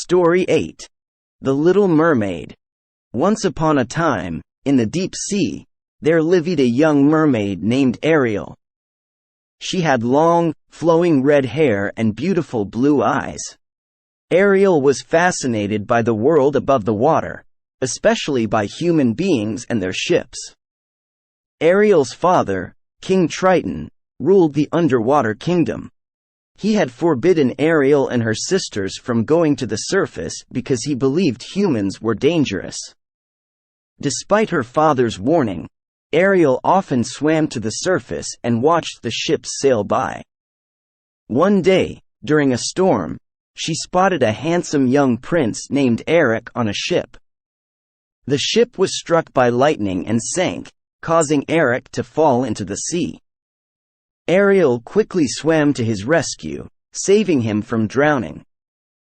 Story 8. The Little Mermaid. Once upon a time, in the deep sea, there lived a young mermaid named Ariel. She had long, flowing red hair and beautiful blue eyes. Ariel was fascinated by the world above the water, especially by human beings and their ships. Ariel's father, King Triton, ruled the underwater kingdom. He had forbidden Ariel and her sisters from going to the surface because he believed humans were dangerous. Despite her father's warning, Ariel often swam to the surface and watched the ships sail by. One day, during a storm, she spotted a handsome young prince named Eric on a ship. The ship was struck by lightning and sank, causing Eric to fall into the sea. Ariel quickly swam to his rescue, saving him from drowning.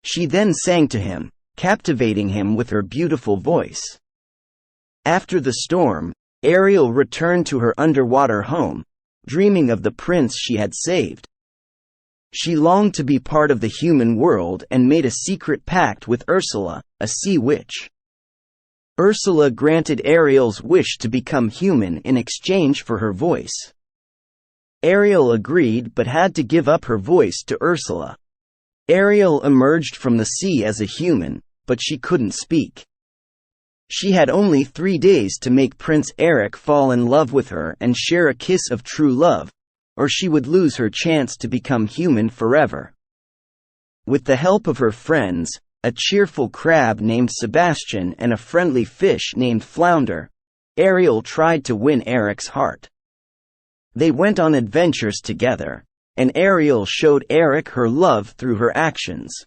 She then sang to him, captivating him with her beautiful voice. After the storm, Ariel returned to her underwater home, dreaming of the prince she had saved. She longed to be part of the human world and made a secret pact with Ursula, a sea witch. Ursula granted Ariel's wish to become human in exchange for her voice. Ariel agreed but had to give up her voice to Ursula. Ariel emerged from the sea as a human, but she couldn't speak. She had only 3 days to make Prince Eric fall in love with her and share a kiss of true love, or she would lose her chance to become human forever. With the help of her friends, a cheerful crab named Sebastian and a friendly fish named Flounder, Ariel tried to win Eric's heart. They went on adventures together, and Ariel showed Eric her love through her actions.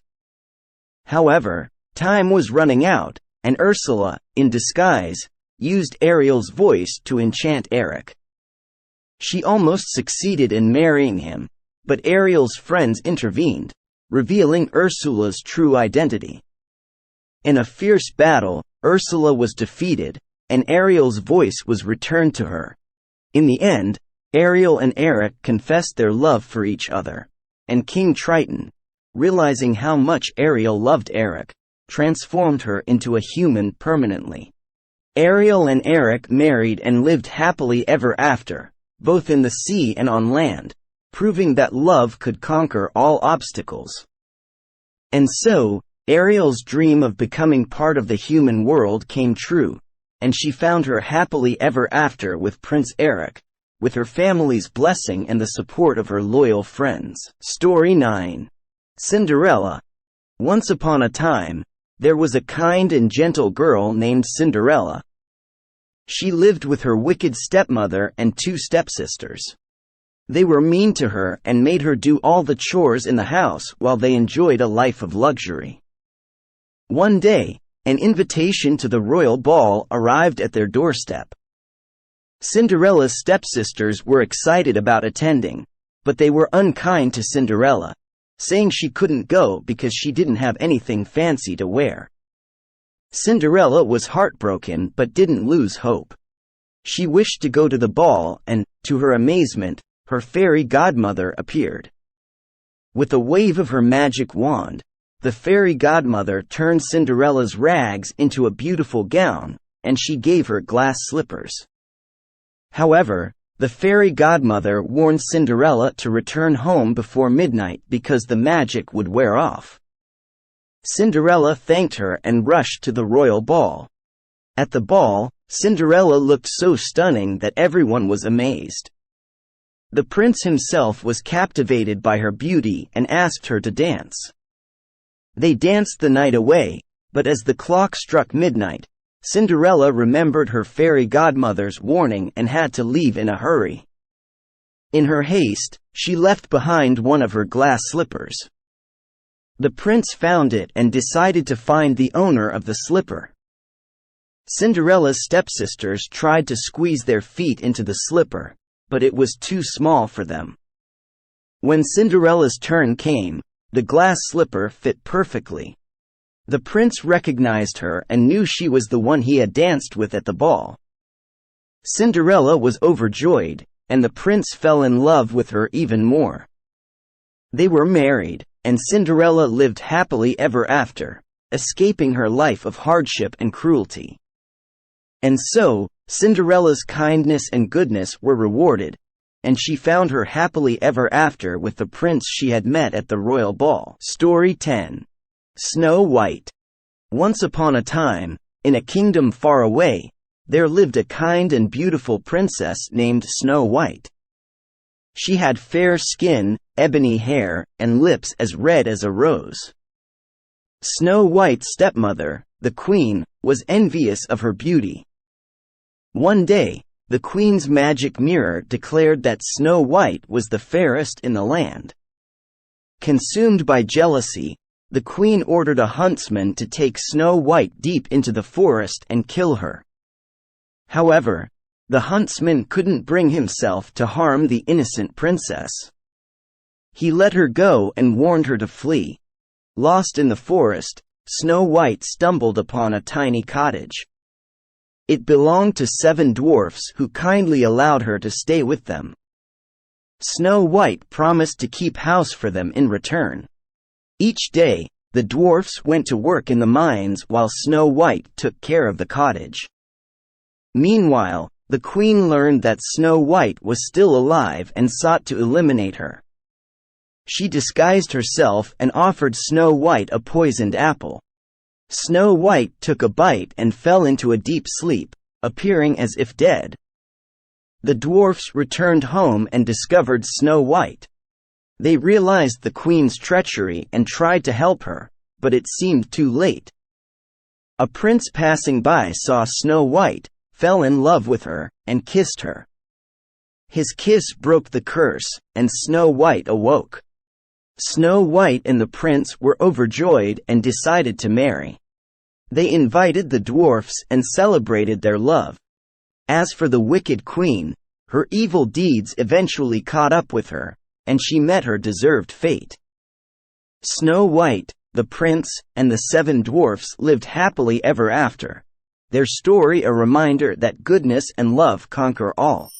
However, time was running out, and Ursula, in disguise, used Ariel's voice to enchant Eric. She almost succeeded in marrying him, but Ariel's friends intervened, revealing Ursula's true identity. In a fierce battle, Ursula was defeated, and Ariel's voice was returned to her. In the end, Ariel and Eric confessed their love for each other, and King Triton, realizing how much Ariel loved Eric, transformed her into a human permanently. Ariel and Eric married and lived happily ever after, both in the sea and on land, proving that love could conquer all obstacles. And so, Ariel's dream of becoming part of the human world came true, and she found her happily ever after with Prince Eric, with her family's blessing and the support of her loyal friends. Story 9. Cinderella. Once upon a time, there was a kind and gentle girl named Cinderella. She lived with her wicked stepmother and 2 stepsisters. They were mean to her and made her do all the chores in the house while they enjoyed a life of luxury. One day, an invitation to the royal ball arrived at their doorstep. Cinderella's stepsisters were excited about attending, but they were unkind to Cinderella, saying she couldn't go because she didn't have anything fancy to wear. Cinderella was heartbroken but didn't lose hope. She wished to go to the ball and, to her amazement, her fairy godmother appeared. With a wave of her magic wand, the fairy godmother turned Cinderella's rags into a beautiful gown, and she gave her glass slippers. However, the fairy godmother warned Cinderella to return home before midnight because the magic would wear off. Cinderella thanked her and rushed to the royal ball. At the ball, Cinderella looked so stunning that everyone was amazed. The prince himself was captivated by her beauty and asked her to dance. They danced the night away, but as the clock struck midnight, Cinderella remembered her fairy godmother's warning and had to leave in a hurry. In her haste, she left behind one of her glass slippers. The prince found it and decided to find the owner of the slipper. Cinderella's stepsisters tried to squeeze their feet into the slipper, but it was too small for them. When Cinderella's turn came, the glass slipper fit perfectly. The prince recognized her and knew she was the one he had danced with at the ball. Cinderella was overjoyed, and the prince fell in love with her even more. They were married, and Cinderella lived happily ever after, escaping her life of hardship and cruelty. And so, Cinderella's kindness and goodness were rewarded, and she found her happily ever after with the prince she had met at the royal ball. Story 10. Snow White. Once upon a time, in a kingdom far away, there lived a kind and beautiful princess named Snow White. She had fair skin, ebony hair, and lips as red as a rose. Snow White's stepmother, the queen, was envious of her beauty. One day, the queen's magic mirror declared that Snow White was the fairest in the land. Consumed by jealousy, the queen ordered a huntsman to take Snow White deep into the forest and kill her. However, the huntsman couldn't bring himself to harm the innocent princess. He let her go and warned her to flee. Lost in the forest, Snow White stumbled upon a tiny cottage. It belonged to 7 dwarfs who kindly allowed her to stay with them. Snow White promised to keep house for them in return. Each day, the dwarfs went to work in the mines while Snow White took care of the cottage. Meanwhile, the queen learned that Snow White was still alive and sought to eliminate her. She disguised herself and offered Snow White a poisoned apple. Snow White took a bite and fell into a deep sleep, appearing as if dead. The dwarfs returned home and discovered Snow White. They realized the queen's treachery and tried to help her, but it seemed too late. A prince passing by saw Snow White, fell in love with her, and kissed her. His kiss broke the curse, and Snow White awoke. Snow White and the prince were overjoyed and decided to marry. They invited the dwarfs and celebrated their love. As for the wicked queen, her evil deeds eventually caught up with her, and she met her deserved fate. Snow White, the prince, and the 7 dwarfs lived happily ever after. Their story a reminder that goodness and love conquer all.